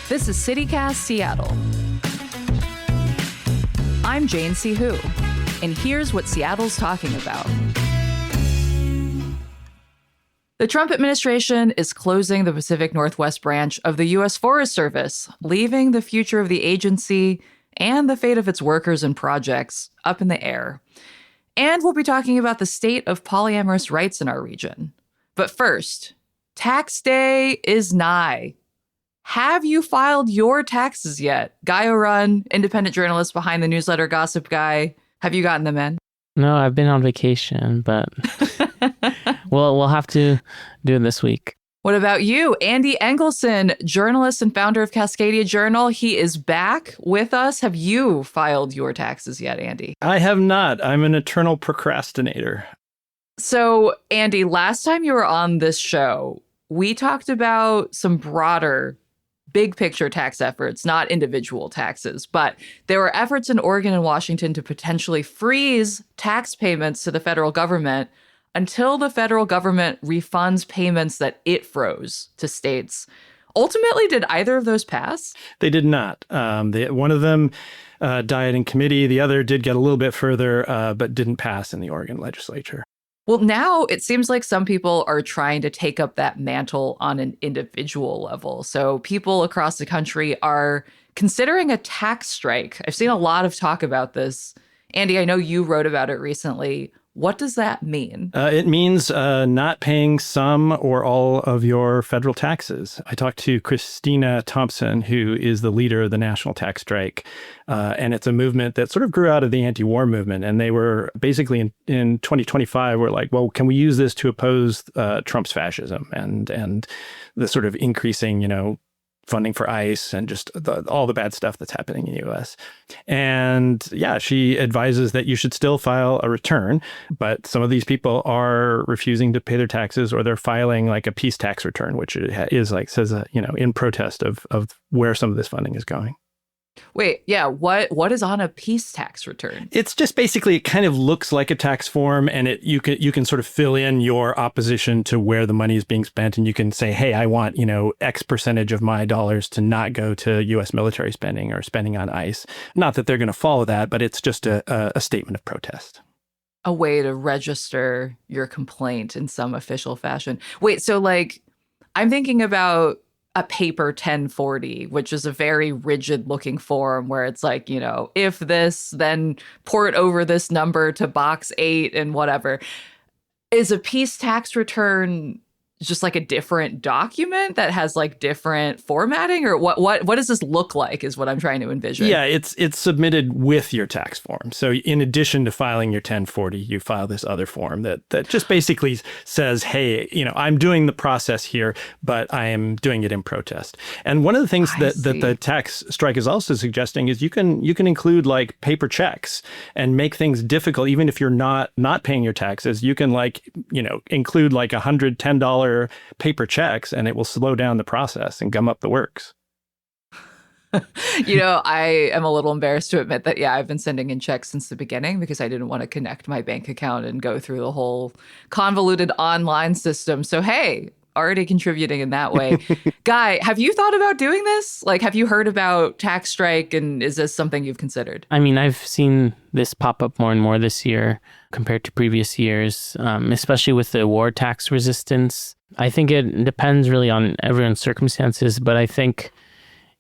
This is CityCast Seattle. I'm Jane C. Hu, and here's what Seattle's talking about. The Trump administration is closing the Pacific Northwest branch of the U.S. Forest Service, leaving the future of the agency and the fate of its workers and projects up in the air. And we'll be talking about the state of polyamorous rights in our region. But first, tax day is nigh. Have you filed your taxes yet? Guy O'Run, independent journalist behind the newsletter Gossip Guy. Have you gotten them in? No, I've been on vacation, but we'll have to do it this week. What about you? Andy Engelson, journalist and founder of Cascadia Journal. He is back with us. Have you filed your taxes yet, Andy? I have not. I'm an eternal procrastinator. So, Andy, last time you were on this show, we talked about some broader big picture tax efforts, not individual taxes, but there were efforts in Oregon and Washington to potentially freeze tax payments to the federal government until the federal government refunds payments that it froze to states. Ultimately, did either of those pass? They did not. One of them died in committee. The other did get a little bit further, but didn't pass in the Oregon legislature. Well, now it seems like some people are trying to take up that mantle on an individual level. So people across the country are considering a tax strike. I've seen a lot of talk about this. Andy, I know you wrote about it recently. What does that mean? It means not paying some or all of your federal taxes. I talked to Christina Thompson, who is the leader of the National Tax Strike. And it's a movement that sort of grew out of the anti-war movement. And they were basically in 2025, were like, well, can we use this to oppose Trump's fascism and the sort of increasing, funding for ICE and just all the bad stuff that's happening in the U.S. And yeah, she advises that you should still file a return, but some of these people are refusing to pay their taxes, or they're filing like a peace tax return, which is like says, in protest of where some of this funding is going. Wait, yeah, what is on a peace tax return? It's just basically, it kind of looks like a tax form, and you can sort of fill in your opposition to where the money is being spent, and you can say, hey, I want, X percentage of my dollars to not go to U.S. military spending or spending on ICE. Not that they're going to follow that, but it's just a statement of protest. A way to register your complaint in some official fashion. Wait, so I'm thinking about a paper 1040, which is a very rigid looking form where it's like, if this, then port over this number to box 8 and whatever. Is a peace tax return just like a different document that has like different formatting, or what does this look like is what I'm trying to envision? Yeah, it's submitted with your tax form. So in addition to filing your 1040, you file this other form that just basically says, hey, I'm doing the process here, but I am doing it in protest. And one of the things that the tax strike is also suggesting is you can include like paper checks and make things difficult. Even if you're not paying your taxes, you can include like $110 paper checks, and it will slow down the process and gum up the works. I am a little embarrassed to admit that, yeah, I've been sending in checks since the beginning because I didn't want to connect my bank account and go through the whole convoluted online system. So, hey, already contributing in that way. Guy, have you thought about doing this? Have you heard about tax strike, and is this something you've considered? I mean, I've seen this pop up more and more this year compared to previous years, especially with the war tax resistance. I think it depends really on everyone's circumstances, but I think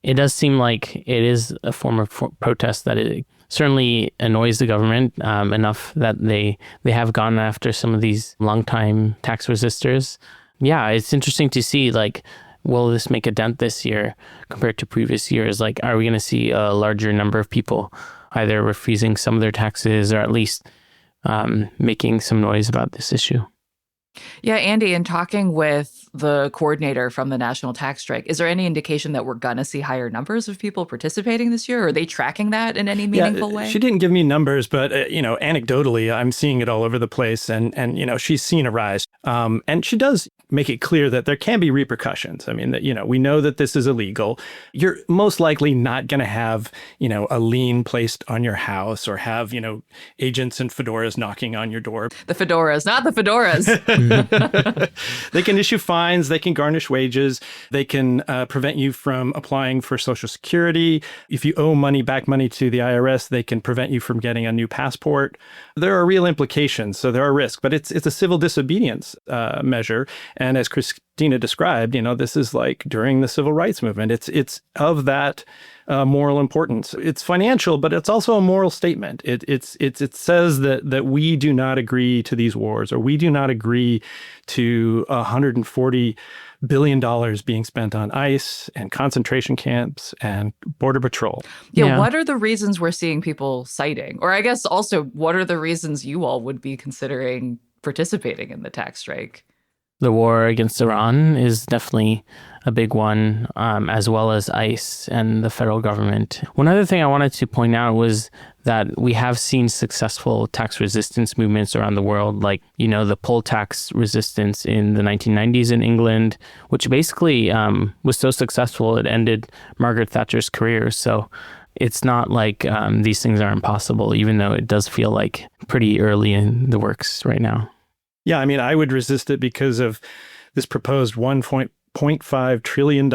it does seem like it is a form of protest that it certainly annoys the government enough that they have gone after some of these longtime tax resistors. Yeah, it's interesting to see, will this make a dent this year compared to previous years? Are we going to see a larger number of people either refusing some of their taxes or at least making some noise about this issue? Yeah, Andy, in talking with the coordinator from the National Tax Strike, is there any indication that we're going to see higher numbers of people participating this year? Are they tracking that in any meaningful way? She didn't give me numbers, but, anecdotally, I'm seeing it all over the place. And she's seen a rise. And she does make it clear that there can be repercussions. I mean, that, we know that this is illegal. You're most likely not going to have, a lien placed on your house or have, agents in fedoras knocking on your door. The fedoras, not the fedoras. They can issue fines. They can garnish wages. They can prevent you from applying for Social Security. If you owe back money to the IRS, they can prevent you from getting a new passport. There are real implications, so there are risks, but it's a civil disobedience measure. And as Christina described, this is like during the civil rights movement. It's of that moral importance. It's financial, but it's also a moral statement. It says that we do not agree to these wars, or we do not agree to $140 billion being spent on ICE and concentration camps and border patrol. Yeah, what are the reasons we're seeing people citing? Or I guess also, what are the reasons you all would be considering participating in the tax strike? The war against Iran is definitely a big one, as well as ICE and the federal government. One other thing I wanted to point out was that we have seen successful tax resistance movements around the world, like, the poll tax resistance in the 1990s in England, which basically was so successful it ended Margaret Thatcher's career. So it's not like these things are impossible, even though it does feel like pretty early in the works right now. Yeah, I mean, I would resist it because of this proposed $1.5 trillion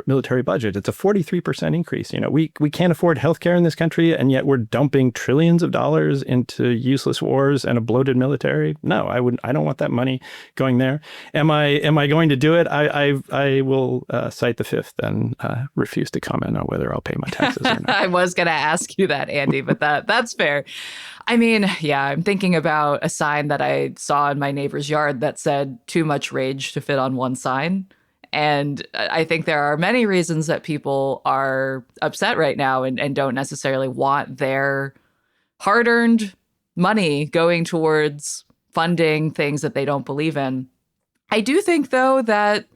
military budget. It's a 43% increase. We can't afford healthcare in this country, and yet we're dumping trillions of dollars into useless wars and a bloated military. No, I don't want that money going there. Am I going to do it? I will cite the Fifth and refuse to comment on whether I'll pay my taxes or not. I was going to ask you that, Andy, but that's fair. I mean, yeah, I'm thinking about a sign that I saw in my neighbor's yard that said "too much rage to fit on one sign." And I think there are many reasons that people are upset right now and don't necessarily want their hard-earned money going towards funding things that they don't believe in. I do think, though, that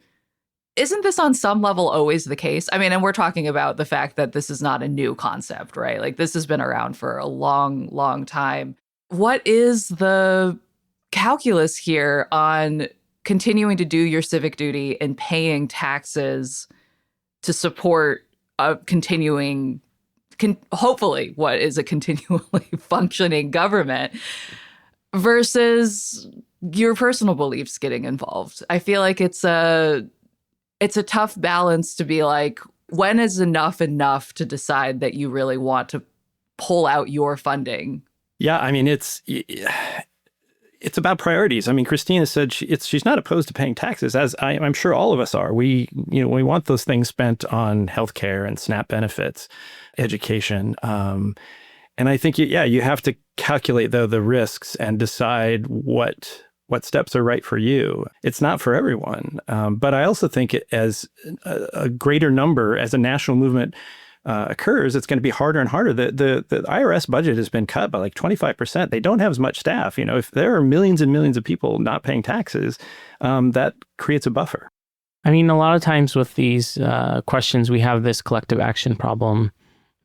isn't this on some level always the case? I mean, and we're talking about the fact that this is not a new concept, right? Like, this has been around for a long, long time. What is the calculus here on continuing to do your civic duty and paying taxes to support a continuing, hopefully, what is a continually functioning government versus your personal beliefs getting involved? I feel like it's a tough balance to be like, when is enough to decide that you really want to pull out your funding? Yeah, I mean, it's about priorities. I mean, Christina said she's not opposed to paying taxes, as I'm sure all of us are. We want those things spent on healthcare and SNAP benefits, education. And I think, you have to calculate, though, the risks and decide what steps are right for you. It's not for everyone. But I also think as a greater number, as a national movement occurs, it's going to be harder and harder. The IRS budget has been cut by like 25%. They don't have as much staff. If there are millions and millions of people not paying taxes, that creates a buffer. I mean, a lot of times with these questions, we have this collective action problem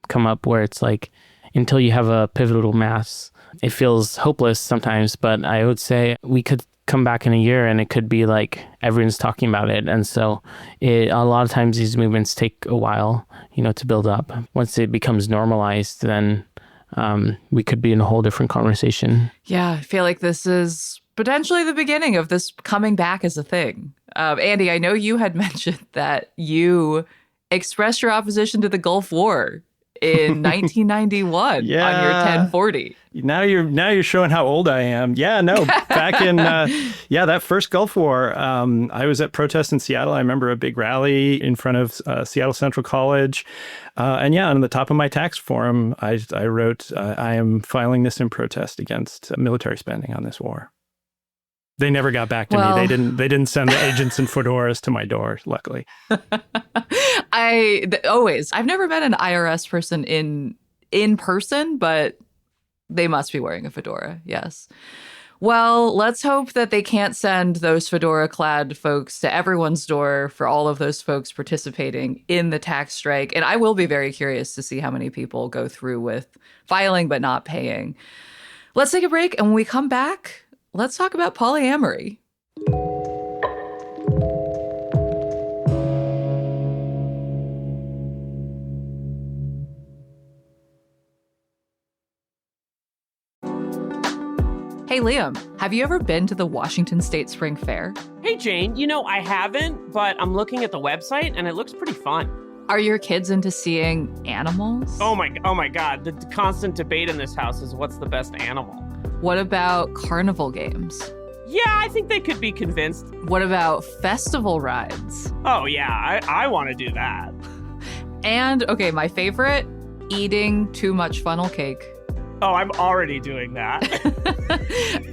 come up where it's like, until you have a pivotal mass, it feels hopeless sometimes. But I would say we could come back in a year and it could be like everyone's talking about it. And so a lot of times these movements take a while, to build up. Once it becomes normalized, then we could be in a whole different conversation. Yeah, I feel like this is potentially the beginning of this coming back as a thing. Andy, I know you had mentioned that you expressed your opposition to the Gulf War in 1991 on your 1040. Now you're showing how old I am. Yeah, no, back in that first Gulf War, I was at protests in Seattle. I remember a big rally in front of Seattle Central College. And on the top of my tax form, I wrote, I am filing this in protest against military spending on this war. They never got back to me. They didn't send the agents in fedoras to my door, luckily. I've never met an IRS person in person, but they must be wearing a fedora. Yes. Well, let's hope that they can't send those fedora-clad folks to everyone's door for all of those folks participating in the tax strike. And I will be very curious to see how many people go through with filing but not paying. Let's take a break, and when we come back, let's talk about polyamory. Hey, Liam, have you ever been to the Washington State Spring Fair? Hey, Jane, I haven't, but I'm looking at the website and it looks pretty fun. Are your kids into seeing animals? Oh my God. The constant debate in this house is what's the best animal. What about carnival games? Yeah, I think they could be convinced. What about festival rides? Oh, yeah, I want to do that. And, okay, my favorite, eating too much funnel cake. Oh, I'm already doing that.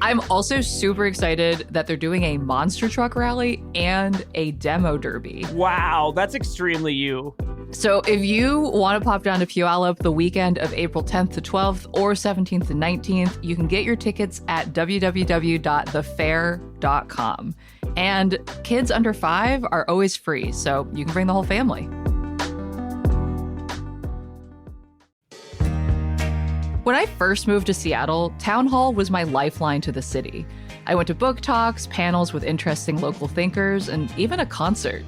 I'm also super excited that they're doing a monster truck rally and a demo derby. Wow, that's extremely you. So if you want to pop down to Puyallup the weekend of April 10th to 12th or 17th to 19th, you can get your tickets at www.thefair.com. And kids under 5 are always free, so you can bring the whole family. When I first moved to Seattle, Town Hall was my lifeline to the city. I went to book talks, panels with interesting local thinkers, and even a concert.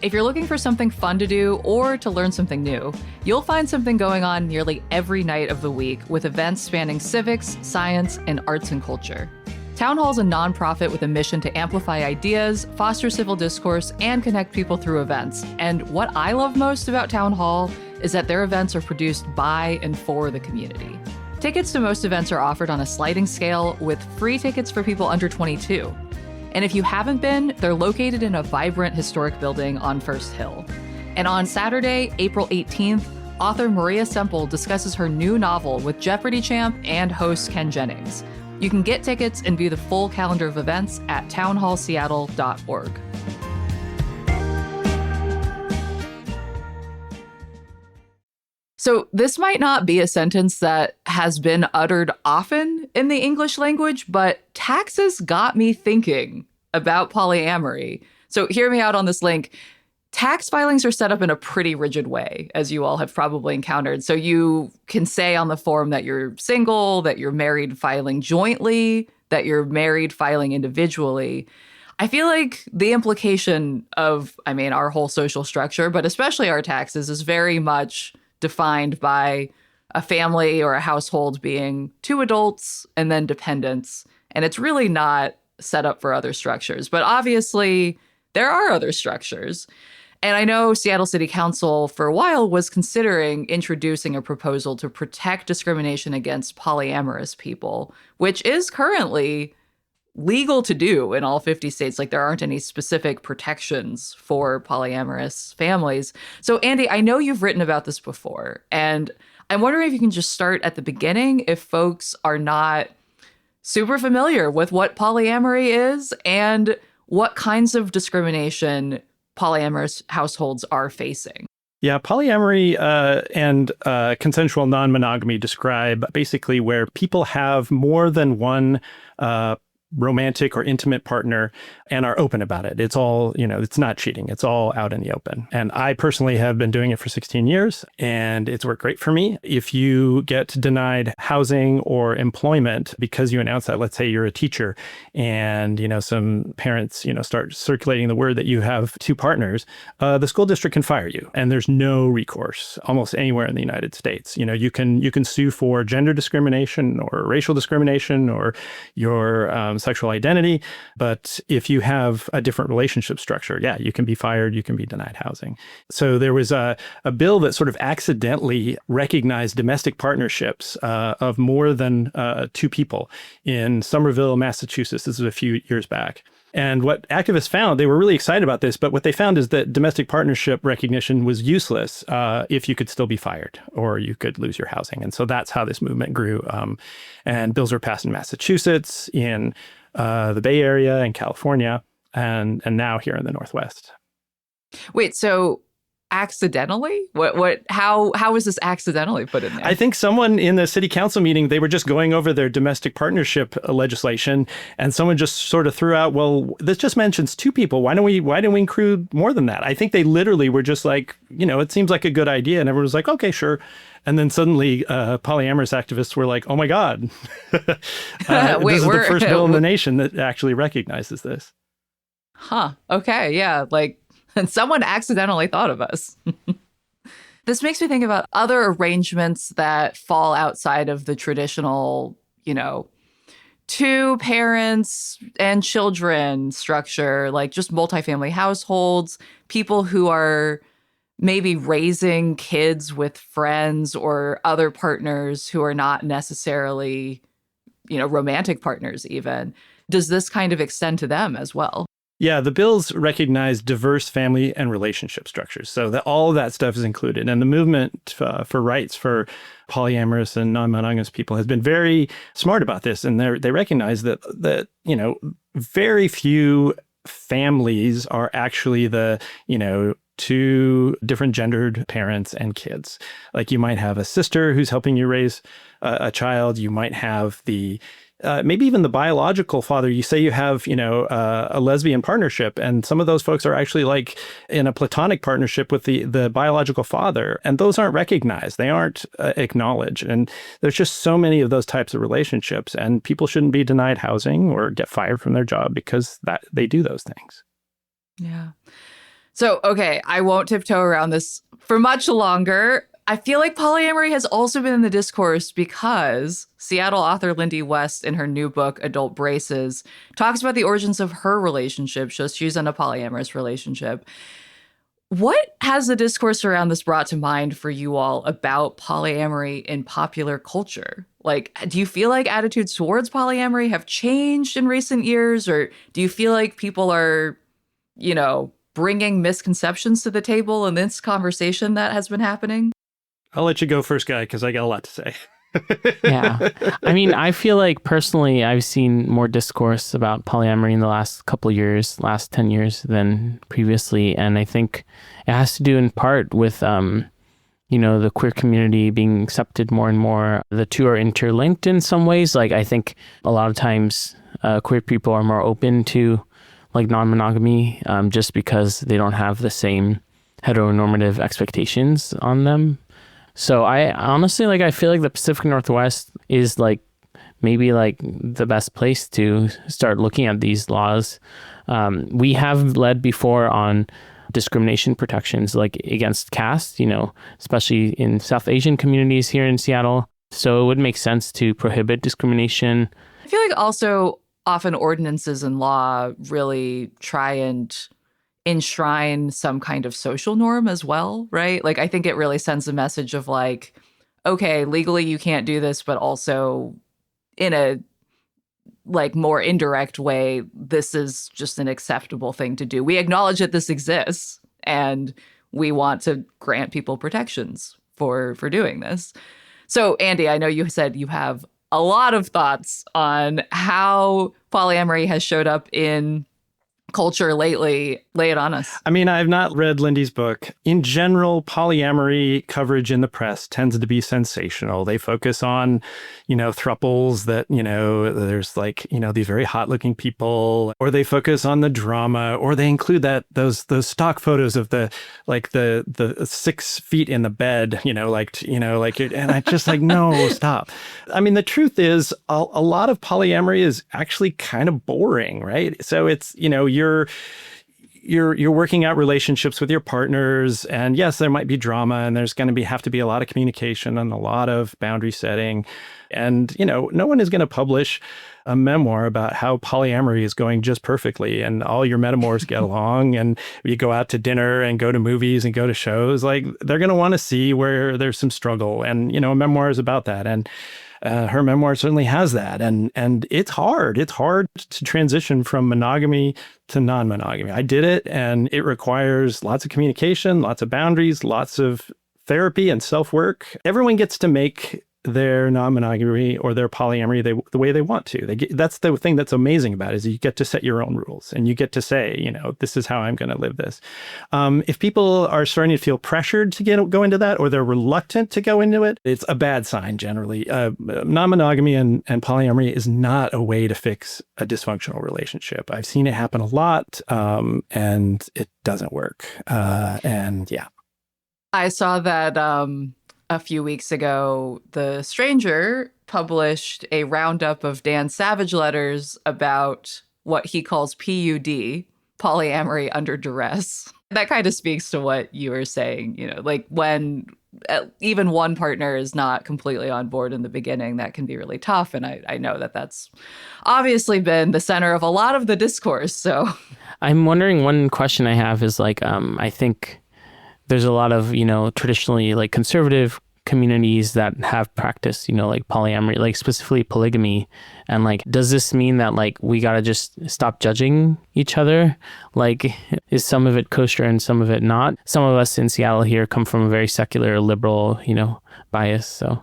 If you're looking for something fun to do or to learn something new, you'll find something going on nearly every night of the week with events spanning civics, science, and arts and culture. Town Hall is a nonprofit with a mission to amplify ideas, foster civil discourse, and connect people through events. And what I love most about Town Hall is that their events are produced by and for the community. Tickets to most events are offered on a sliding scale with free tickets for people under 22. And if you haven't been, they're located in a vibrant historic building on First Hill. And on Saturday, April 18th, author Maria Semple discusses her new novel with Jeopardy champ and host Ken Jennings. You can get tickets and view the full calendar of events at townhallseattle.org. So this might not be a sentence that has been uttered often in the English language, but taxes got me thinking about polyamory. So hear me out on this link. Tax filings are set up in a pretty rigid way, as you all have probably encountered. So you can say on the form that you're single, that you're married filing jointly, that you're married filing individually. I feel like the implication of, our whole social structure, but especially our taxes, is very much defined by a family or a household being 2 adults and then dependents. And it's really not set up for other structures. But obviously, there are other structures. And I know Seattle City Council for a while was considering introducing a proposal to protect discrimination against polyamorous people, which is currently legal to do in all 50 states. Like, there aren't any specific protections for polyamorous families. So, Andy, I know you've written about this before, and I'm wondering if you can just start at the beginning if folks are not super familiar with what polyamory is and what kinds of discrimination polyamorous households are facing. Yeah, polyamory and consensual non-monogamy describe basically where people have more than one romantic or intimate partner and are open about it. It's all, it's not cheating. It's all out in the open. And I personally have been doing it for 16 years and it's worked great for me. If you get denied housing or employment because you announce that, let's say you're a teacher and, some parents, start circulating the word that you have 2 partners, the school district can fire you and there's no recourse almost anywhere in the United States. You can sue for gender discrimination or racial discrimination or your sexual identity. But if you have a different relationship structure, you can be fired, you can be denied housing. So there was a bill that sort of accidentally recognized domestic partnerships of more than 2 people in Somerville, Massachusetts. This was a few years back. And what activists found, they were really excited about this, but what they found is that domestic partnership recognition was useless if you could still be fired or you could lose your housing. And so that's how this movement grew. And bills were passed in Massachusetts, in the Bay Area, in California, and now here in the Northwest. Wait, so accidentally? How was this accidentally put in there? I think someone in the city council meeting, they were just going over their domestic partnership legislation, and someone just sort of threw out, well, this just mentions 2 people. Why don't we include more than that? I think they literally were just like, it seems like a good idea. And everyone was like, okay, sure. And then suddenly polyamorous activists were like, oh my God, this is the first bill in the nation that actually recognizes this. Huh. Okay. Yeah. And someone accidentally thought of us. This makes me think about other arrangements that fall outside of the traditional, two parents and children structure, like just multifamily households, people who are maybe raising kids with friends or other partners who are not necessarily, romantic partners even. Does this kind of extend to them as well? Yeah, the bills recognize diverse family and relationship structures. So that all of that stuff is included. And the movement for rights for polyamorous and non-monogamous people has been very smart about this. And they recognize that very few families are actually the, two different gendered parents and kids. Like you might have a sister who's helping you raise a child. You might have the maybe even the biological father. You say you have, a lesbian partnership, and some of those folks are actually like in a platonic partnership with the biological father, and those aren't recognized. They aren't acknowledged. And there's just so many of those types of relationships, and people shouldn't be denied housing or get fired from their job because they do those things. Yeah. So, okay, I won't tiptoe around this for much longer. I feel like polyamory has also been in the discourse because Seattle author Lindy West, in her new book, Adult Braces, talks about the origins of her relationship. So she's in a polyamorous relationship. What has the discourse around this brought to mind for you all about polyamory in popular culture? Like, do you feel like attitudes towards polyamory have changed in recent years? Or do you feel like people are, bringing misconceptions to the table in this conversation that has been happening? I'll let you go first, Guy, because I got a lot to say. Yeah. I mean, I feel like personally, I've seen more discourse about polyamory in the last couple of years, last 10 years than previously. And I think it has to do in part with, the queer community being accepted more and more. The two are interlinked in some ways. Like, I think a lot of times queer people are more open to like non-monogamy just because they don't have the same heteronormative expectations on them. So I honestly, I feel like the Pacific Northwest is maybe the best place to start looking at these laws. We have led before on discrimination protections, against caste, especially in South Asian communities here in Seattle. So it would make sense to prohibit discrimination. I feel like also often ordinances and law really try and enshrine some kind of social norm as well, right? I think it really sends a message of okay, legally you can't do this, but also in a more indirect way, this is just an acceptable thing to do. We acknowledge that this exists and we want to grant people protections for doing this. So Andy, I know you said you have a lot of thoughts on how polyamory has showed up in culture lately. Lay it on us. I mean, I've not read Lindy's book. In general, polyamory coverage in the press tends to be sensational. They focus on, thruples that, there's these very hot looking people, or they focus on the drama, or they include those stock photos of the 6 feet in the bed, and I just no, stop. I mean, the truth is a lot of polyamory is actually kind of boring, right? So it's, you're working out relationships with your partners, and yes, there might be drama, and there's going to have to be a lot of communication and a lot of boundary setting, and no one is going to publish a memoir about how polyamory is going just perfectly and all your metamors get along and you go out to dinner and go to movies and go to shows. They're going to want to see where there's some struggle, and a memoir is about that, and her memoir certainly has that. And it's hard. It's hard to transition from monogamy to non-monogamy. I did it, and it requires lots of communication, lots of boundaries, lots of therapy and self-work. Everyone gets to make their non-monogamy or their polyamory the way they want to. That's the thing that's amazing about it, is you get to set your own rules, and you get to say, this is how I'm going to live this. If people are starting to feel pressured to go into that, or they're reluctant to go into it, it's a bad sign generally. Non-monogamy and polyamory is not a way to fix a dysfunctional relationship. I've seen it happen a lot, and it doesn't work. And yeah. I saw that a few weeks ago, The Stranger published a roundup of Dan Savage letters about what he calls PUD, polyamory under duress. That kind of speaks to what you were saying, when even one partner is not completely on board in the beginning, that can be really tough. And I know that that's obviously been the center of a lot of the discourse. So I'm wondering, one question I have is like, I think there's a lot of, traditionally like conservative communities that have practiced, like polyamory, like specifically polygamy. And like, does this mean that like we got to just stop judging each other? Like, is some of it kosher and some of it not? Some of us in Seattle here come from a very secular, liberal, bias. So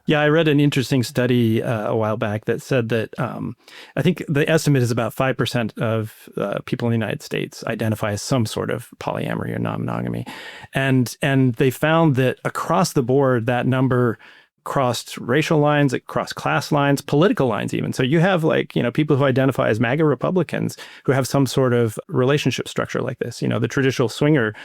yeah, I read an interesting study a while back that said that I think the estimate is about 5% of people in the United States identify as some sort of polyamory or non-monogamy. And they found that across the board, that number crossed racial lines, it crossed class lines, political lines even. So you have like, people who identify as MAGA Republicans who have some sort of relationship structure like this, the traditional swinger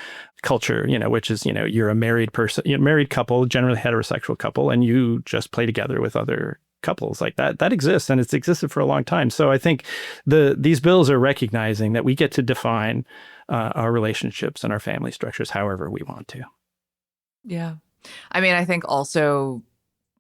culture, which is, you're a married person, married couple, generally heterosexual couple, and you just play together with other couples like that. That exists, and it's existed for a long time. So I think these bills are recognizing that we get to define our relationships and our family structures however we want to. yeah. I mean, I think also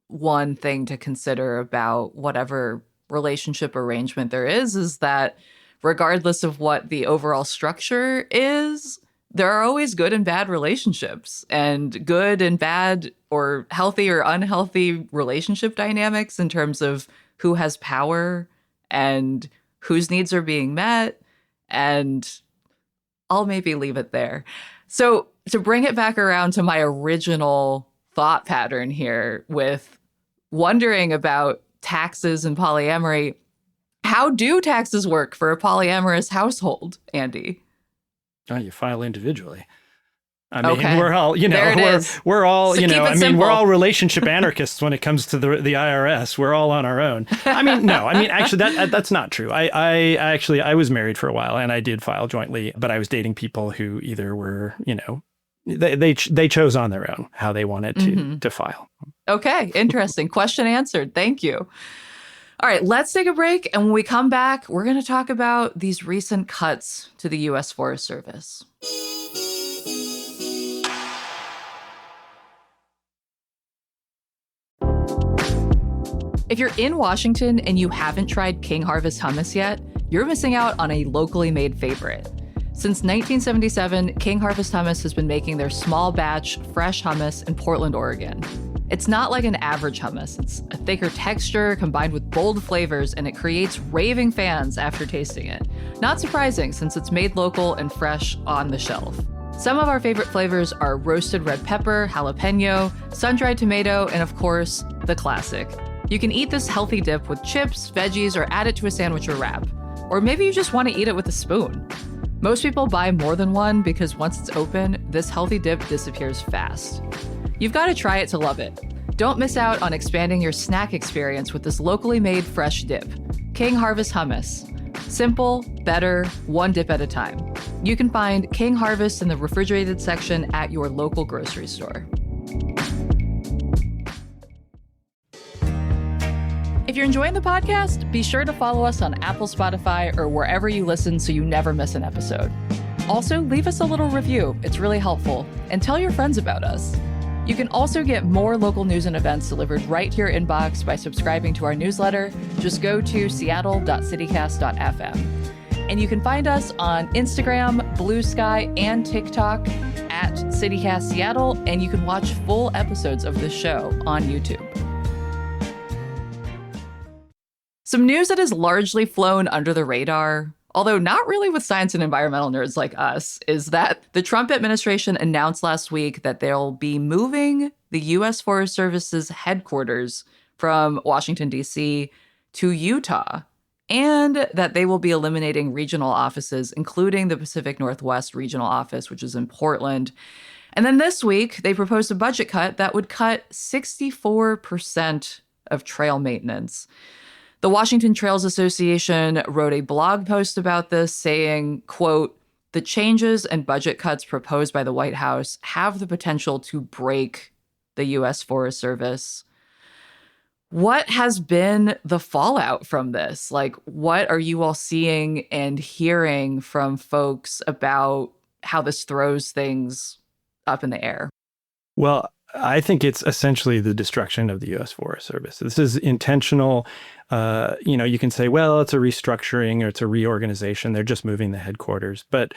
one thing to consider about whatever relationship arrangement there is that regardless of what the overall structure is, there are always good and bad relationships, and good and bad or healthy or unhealthy relationship dynamics in terms of who has power and whose needs are being met. And I'll maybe leave it there. So to bring it back around to my original thought pattern here with wondering about taxes and polyamory, how do taxes work for a polyamorous household, Andy? Oh, you file individually. I mean, Okay. we're all, we're all, So keep it I mean, simple. we're all relationship anarchists when it comes to the IRS. We're all on our own. I mean, no, I mean, actually, that's not true. I was married for a while and I did file jointly, but I was dating people who either were, they chose on their own how they wanted to file. Okay, interesting. Question answered. Thank you. All right, let's take a break. And when we come back, we're going to talk about these recent cuts to the U.S. Forest Service. If you're in Washington and you haven't tried King Harvest hummus yet, you're missing out on a locally made favorite. Since 1977, King Harvest Hummus has been making their small batch, fresh hummus in Portland, Oregon. It's not like an average hummus. It's a thicker texture combined with bold flavors, and it creates raving fans after tasting it. Not surprising, since it's made local and fresh on the shelf. Some of our favorite flavors are roasted red pepper, jalapeno, sun-dried tomato, and of course, the classic. You can eat this healthy dip with chips, veggies, or add it to a sandwich or wrap. Or maybe you just want to eat it with a spoon. Most people buy more than one because once it's open, this healthy dip disappears fast. You've got to try it to love it. Don't miss out on expanding your snack experience with this locally made fresh dip. King Harvest Hummus. Simple, better, one dip at a time. You can find King Harvest in the refrigerated section at your local grocery store. If you're enjoying the podcast, be sure to follow us on Apple, Spotify, or wherever you listen so you never miss an episode. Also, leave us a little review. It's really helpful. And tell your friends about us. You can also get more local news and events delivered right to your inbox by subscribing to our newsletter. Just go to seattle.citycast.fm. And you can find us on Instagram, Blue Sky, and TikTok at CityCast Seattle. And you can watch full episodes of this show on YouTube. Some news that has largely flown under the radar, although not really with science and environmental nerds like us, is that the Trump administration announced last week that they'll be moving the U.S. Forest Service's headquarters from Washington, D.C. to Utah, and that they will be eliminating regional offices, including the Pacific Northwest Regional Office, which is in Portland. And then this week, they proposed a budget cut that would cut 64% of trail maintenance. The Washington Trails Association wrote a blog post about this saying, quote, "The changes and budget cuts proposed by the White House have the potential to break the U.S. Forest Service." What has been the fallout from this? Like, what are you all seeing and hearing from folks about how this throws things up in the air? Well, I think it's essentially the destruction of the U.S. Forest Service. This is intentional. You can say, well, it's a restructuring or it's a reorganization. They're just moving the headquarters. But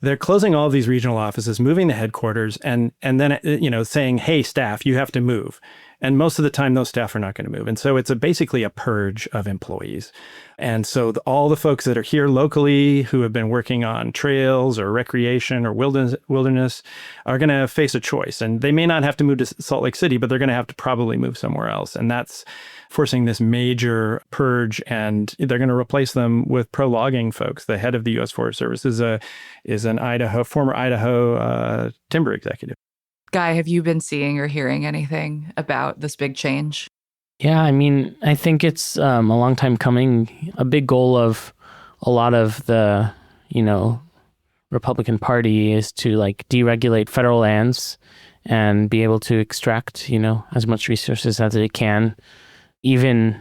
they're closing all of these regional offices, moving the headquarters, and then, saying, hey, staff, you have to move. And most of the time, those staff are not going to move. And so it's basically a purge of employees. And so all the folks that are here locally who have been working on trails or recreation or wilderness are going to face a choice. And they may not have to move to Salt Lake City, but they're going to have to probably move somewhere else. And that's forcing this major purge. And they're going to replace them with pro-logging folks. The head of the U.S. Forest Service is an former Idaho timber executive. Guy, have you been seeing or hearing anything about this big change? Yeah, I mean, I think it's a long time coming. A big goal of a lot of the, Republican Party is to deregulate federal lands and be able to extract, as much resources as it can, even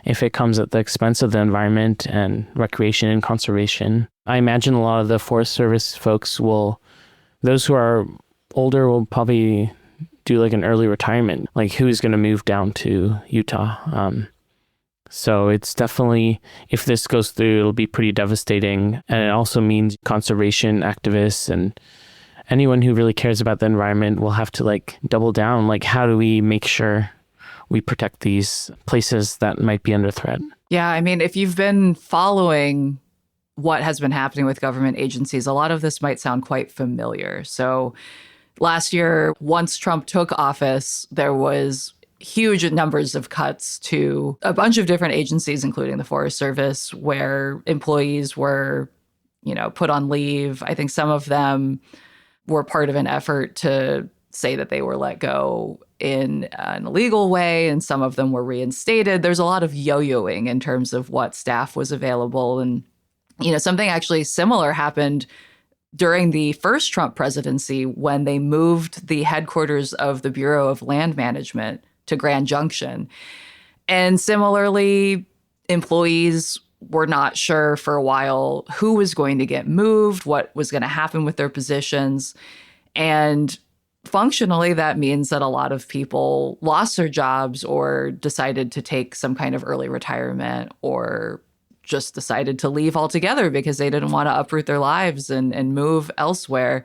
if it comes at the expense of the environment and recreation and conservation. I imagine a lot of the Forest Service folks those who are older will probably do an early retirement. Who's going to move down to Utah? So it's definitely, if this goes through, it'll be pretty devastating. And it also means conservation activists and anyone who really cares about the environment will have to double down. How do we make sure we protect these places that might be under threat? Yeah, I mean, if you've been following what has been happening with government agencies, a lot of this might sound quite familiar. So last year, once Trump took office, there was huge numbers of cuts to a bunch of different agencies, including the Forest Service, where employees were, put on leave. I think some of them were part of an effort to say that they were let go in an illegal way, and some of them were reinstated. There's a lot of yo-yoing in terms of what staff was available. And, something actually similar happened during the first Trump presidency when they moved the headquarters of the Bureau of Land Management to Grand Junction. And similarly, employees were not sure for a while who was going to get moved, what was going to happen with their positions. And functionally, that means that a lot of people lost their jobs or decided to take some kind of early retirement or just decided to leave altogether because they didn't want to uproot their lives and move elsewhere.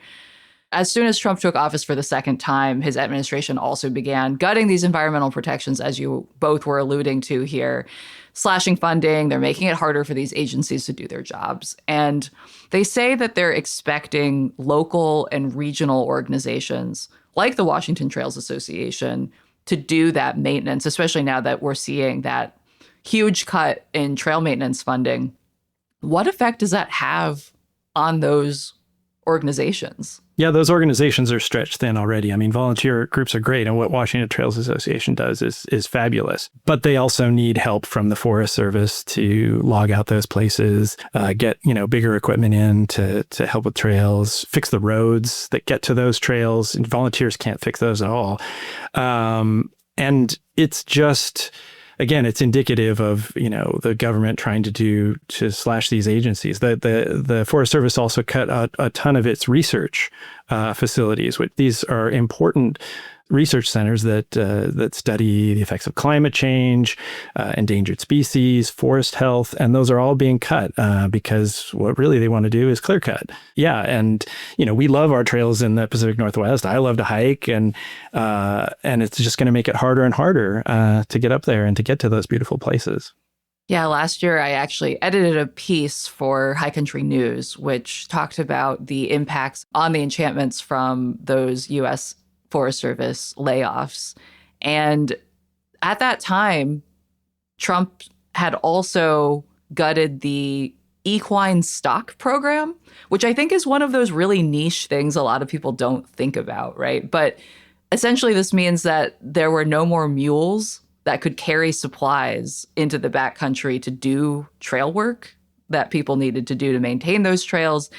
As soon as Trump took office for the second time, his administration also began gutting these environmental protections, as you both were alluding to here, slashing funding. They're making it harder for these agencies to do their jobs. And they say that they're expecting local and regional organizations like the Washington Trails Association to do that maintenance, especially now that we're seeing that huge cut in trail maintenance funding. What effect does that have on those organizations? Yeah, those organizations are stretched thin already. I mean, volunteer groups are great, and what Washington Trails Association does is fabulous. But they also need help from the Forest Service to log out those places, get bigger equipment in to help with trails, fix the roads that get to those trails. And volunteers can't fix those at all. And it's just, again, it's indicative of, the government trying to slash these agencies. The Forest Service also cut a ton of its research facilities. These are important research centers that study the effects of climate change, endangered species, forest health, and those are all being cut because what really they want to do is clear cut. Yeah, and we love our trails in the Pacific Northwest. I love to hike, and it's just going to make it harder and harder to get up there and to get to those beautiful places. Yeah, last year I actually edited a piece for High Country News, which talked about the impacts on the enchantments from those U.S. Forest Service layoffs. And at that time, Trump had also gutted the equine stock program, which I think is one of those really niche things a lot of people don't think about, right? But essentially, this means that there were no more mules that could carry supplies into the backcountry to do trail work that people needed to do to maintain those trails.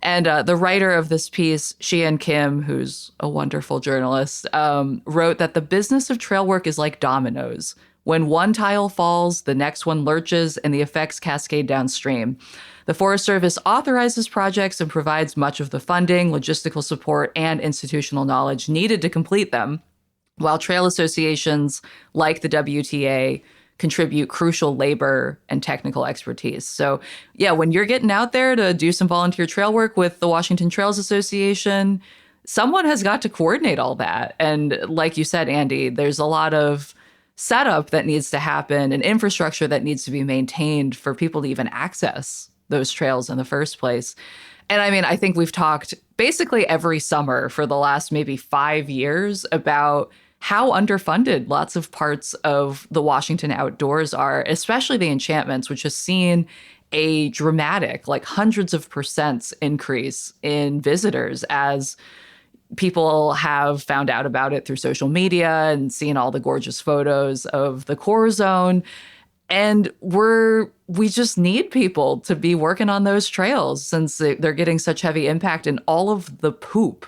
And the writer of this piece, Sheehan Kim, who's a wonderful journalist, wrote that the business of trail work is like dominoes. When one tile falls, the next one lurches, and the effects cascade downstream. The Forest Service authorizes projects and provides much of the funding, logistical support, and institutional knowledge needed to complete them. while trail associations like the WTA contribute crucial labor and technical expertise. So, yeah, when you're getting out there to do some volunteer trail work with the Washington Trails Association, someone has got to coordinate all that. And like you said, Andy, there's a lot of setup that needs to happen and infrastructure that needs to be maintained for people to even access those trails in the first place. And I mean, I think we've talked basically every summer for the last maybe 5 years about how underfunded lots of parts of the Washington outdoors are, especially the enchantments, which has seen a dramatic, like hundreds of % increase in visitors as people have found out about it through social media and seen all the gorgeous photos of the core zone. And we just need people to be working on those trails since they're getting such heavy impact in all of the poop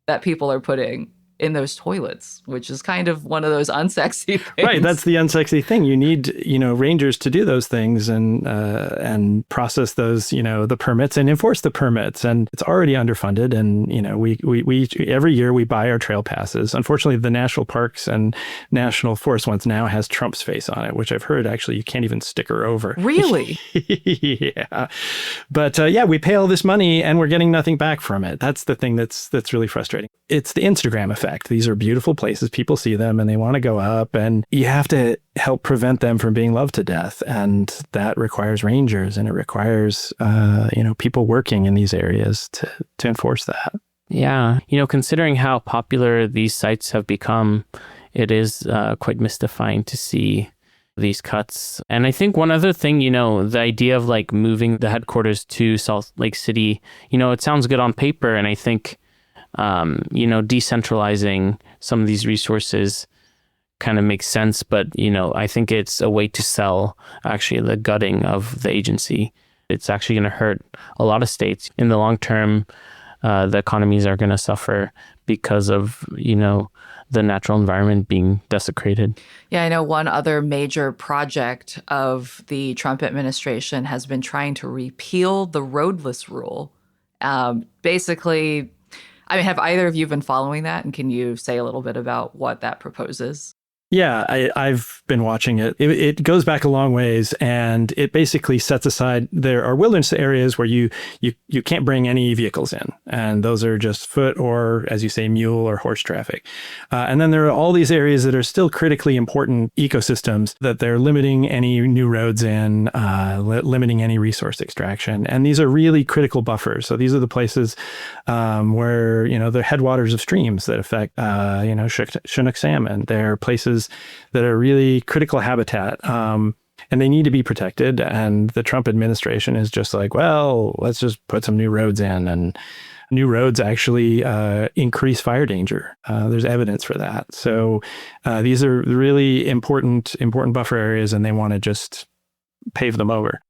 that people are putting in those toilets, which is kind of one of those unsexy things. Right, that's the unsexy thing. You need, rangers to do those things and process those, the permits and enforce the permits. And it's already underfunded. And we every year we buy our trail passes. Unfortunately, the national parks and national forest ones now has Trump's face on it, which I've heard actually you can't even sticker over. Really? Yeah, but we pay all this money and we're getting nothing back from it. That's the thing that's really frustrating. It's the Instagram effect. These are beautiful places. People see them and they want to go up, and you have to help prevent them from being loved to death. And that requires rangers, and it requires, people working in these areas to enforce that. Yeah. Considering how popular these sites have become, it is quite mystifying to see these cuts. And I think one other thing, the idea of like moving the headquarters to Salt Lake City, it sounds good on paper. And I think decentralizing some of these resources kind of makes sense. But, I think it's a way to sell actually the gutting of the agency. It's actually going to hurt a lot of states. In the long term, the economies are going to suffer because of, the natural environment being desecrated. Yeah, I know one other major project of the Trump administration has been trying to repeal the roadless rule. Basically, have either of you been following that? And can you say a little bit about what that proposes? Yeah, I've been watching it. It goes back a long ways, and it basically sets aside, there are wilderness areas where you can't bring any vehicles in, and those are just foot or, as you say, mule or horse traffic. And then there are all these areas that are still critically important ecosystems that they're limiting any new roads in, limiting any resource extraction. And these are really critical buffers. So these are the places where, the headwaters of streams that affect, Chinook salmon. They're places that are really critical habitat, and they need to be protected. And the Trump administration is just like, well, let's just put some new roads in, and new roads actually increase fire danger. There's evidence for that. So these are really important buffer areas, and they want to just pave them over.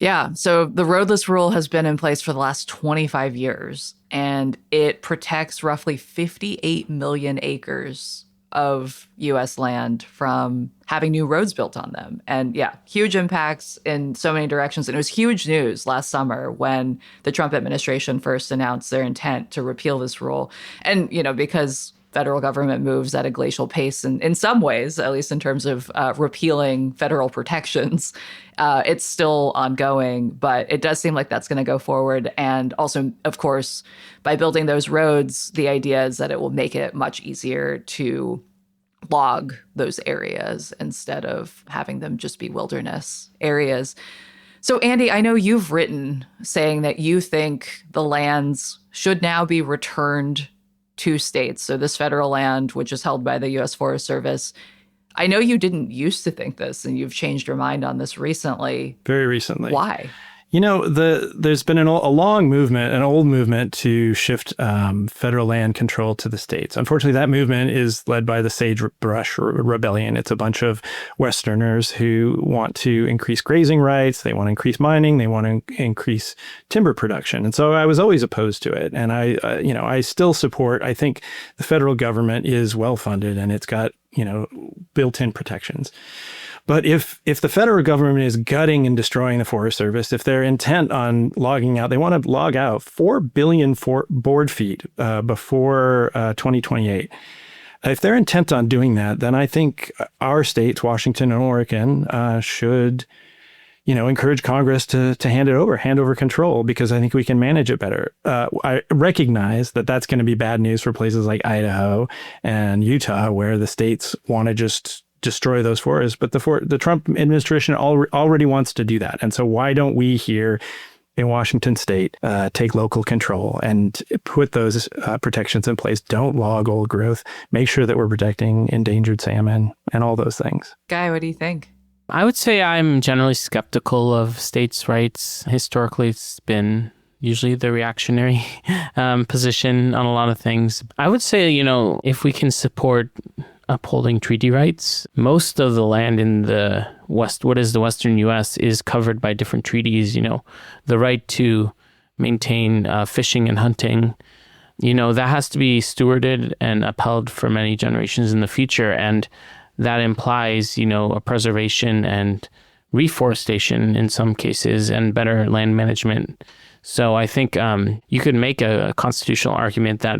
Yeah. So the roadless rule has been in place for the last 25 years, and it protects roughly 58 million acres of U.S. land from having new roads built on them. And yeah, huge impacts in so many directions. And it was huge news last summer when the Trump administration first announced their intent to repeal this rule. And, because federal government moves at a glacial pace in some ways, at least in terms of repealing federal protections, it's still ongoing, but it does seem like that's going to go forward. And also, of course, by building those roads, the idea is that it will make it much easier to log those areas instead of having them just be wilderness areas. So, Andy, I know you've written saying that you think the lands should now be returned to states. So this federal land, which is held by the U.S. Forest Service. I know you didn't used to think this, and you've changed your mind on this recently. Very recently. Why? There's been a long movement, an old movement to shift federal land control to the states. Unfortunately, that movement is led by the Sagebrush Rebellion. It's a bunch of Westerners who want to increase grazing rights. They want to increase mining. They want to increase timber production. And so I was always opposed to it. And I still support, I think the federal government is well funded and it's got, built-in protections. But if the federal government is gutting and destroying the Forest Service, if they're intent on logging out, they want to log out 4 billion board feet before 2028. If they're intent on doing that, then I think our states, Washington and Oregon, should, encourage Congress to hand over control, because I think we can manage it better. I recognize that that's going to be bad news for places like Idaho and Utah, where the states want to just destroy those forests. But the Trump administration already wants to do that. And so why don't we here in Washington state take local control and put those protections in place? Don't log old growth. Make sure that we're protecting endangered salmon and all those things. Guy, what do you think? I would say I'm generally skeptical of states' rights. Historically, it's been usually the reactionary position on a lot of things. I would say, if we can support upholding treaty rights, most of the land in the Western U.S. is covered by different treaties. The right to maintain fishing and hunting, that has to be stewarded and upheld for many generations in the future. And that implies, a preservation and reforestation in some cases and better land management. So I think you could make a constitutional argument that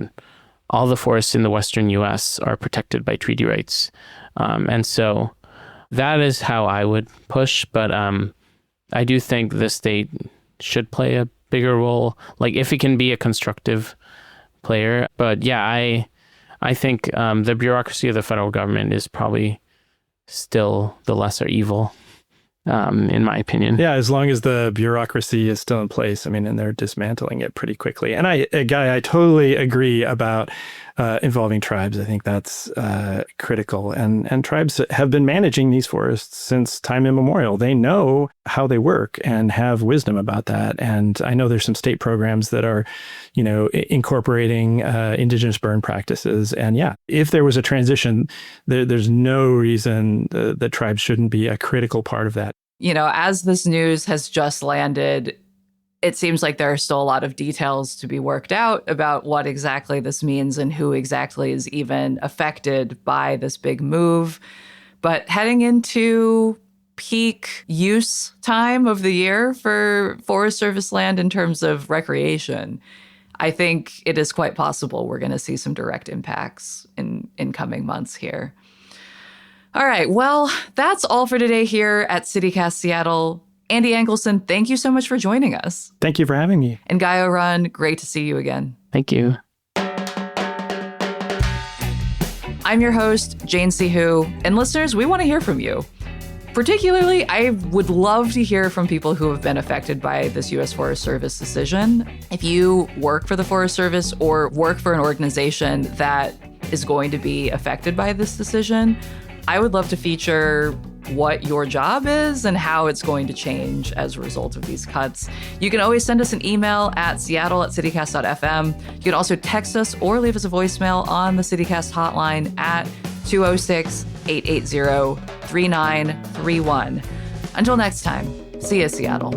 all the forests in the Western U.S. are protected by treaty rights. And so that is how I would push. But I do think the state should play a bigger role, like if it can be a constructive player. But yeah, I think the bureaucracy of the federal government is probably still the lesser evil, in my opinion. Yeah, as long as the bureaucracy is still in place, and they're dismantling it pretty quickly. And I totally agree about involving tribes. I think that's critical. And tribes have been managing these forests since time immemorial. They know how they work and have wisdom about that. And I know there's some state programs that are, incorporating indigenous burn practices. And yeah, if there was a transition, there's no reason that tribes shouldn't be a critical part of that. As this news has just landed, it seems like there are still a lot of details to be worked out about what exactly this means and who exactly is even affected by this big move. But heading into peak use time of the year for Forest Service land in terms of recreation, I think it is quite possible we're going to see some direct impacts in coming months here. All right, well, that's all for today here at CityCast Seattle. Andy Engelson, thank you so much for joining us. Thank you for having me. And Guy O'Run, great to see you again. Thank you. I'm your host, Jane Sihu, and listeners, we want to hear from you. Particularly, I would love to hear from people who have been affected by this U.S. Forest Service decision. If you work for the Forest Service or work for an organization that is going to be affected by this decision, I would love to feature what your job is and how it's going to change as a result of these cuts. You can always send us an email at seattle@citycast.fm. You can also text us or leave us a voicemail on the CityCast hotline at 206-880-3931. Until next time, see you, Seattle.